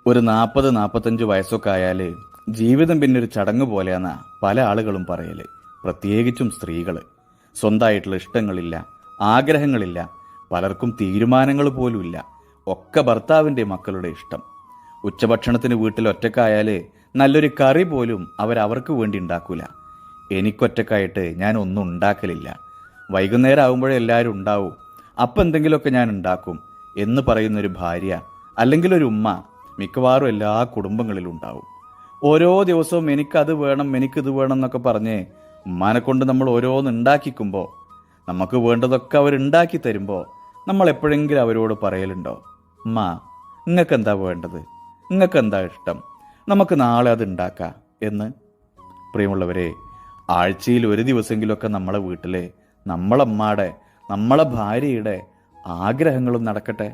ഒരു 40-45 വയസ്സൊക്കെ ആയാൽ ജീവിതം പിന്നെ ഒരു ചടങ്ങ് പോലെയാണെന്നാ പല ആളുകളും പറയല്. പ്രത്യേകിച്ചും സ്ത്രീകൾ. സ്വന്തമായിട്ടുള്ള ഇഷ്ടങ്ങളില്ല, ആഗ്രഹങ്ങളില്ല, പലർക്കും തീരുമാനങ്ങൾ പോലുമില്ല. ഒക്കെ ഭർത്താവിൻ്റെ മക്കളുടെ ഇഷ്ടം. ഉച്ചഭക്ഷണത്തിന് വീട്ടിൽ ഒറ്റക്കായാൽ നല്ലൊരു കറി പോലും അവർക്ക് വേണ്ടി ഉണ്ടാക്കൂല. എനിക്കൊറ്റക്കായിട്ട് ഞാൻ ഒന്നും ഉണ്ടാക്കലില്ല. വൈകുന്നേരം ആകുമ്പോഴേ എല്ലാവരും ഉണ്ടാവും, അപ്പം എന്തെങ്കിലുമൊക്കെ ഞാൻ ഉണ്ടാക്കും എന്ന് പറയുന്നൊരു ഭാര്യ അല്ലെങ്കിൽ ഒരു ഉമ്മ മിക്കവാറും എല്ലാ കുടുംബങ്ങളിലും ഉണ്ടാവും. ഓരോ ദിവസവും എനിക്കത് വേണം, എനിക്കിത് വേണം എന്നൊക്കെ പറഞ്ഞ് ഉമ്മാനെ കൊണ്ട് നമ്മൾ ഓരോന്ന് ഉണ്ടാക്കിക്കുമ്പോൾ, നമുക്ക് വേണ്ടതൊക്കെ അവരുണ്ടാക്കി തരുമ്പോൾ നമ്മൾ എപ്പോഴെങ്കിലും അവരോട് പറയലുണ്ടോ, ഉമ്മ നിങ്ങൾക്ക് എന്താ വേണ്ടത്, നിങ്ങൾക്ക് എന്താ ഇഷ്ടം, നമുക്ക് നാളെ അത് ഉണ്ടാക്കാം എന്ന്? പ്രിയമുള്ളവരെ, ആഴ്ചയിൽ ഒരു ദിവസമെങ്കിലുമൊക്കെ നമ്മളെ വീട്ടിലെ നമ്മളമ്മയുടെ, നമ്മളെ ഭാര്യയുടെ ആഗ്രഹങ്ങളും നടക്കട്ടെ.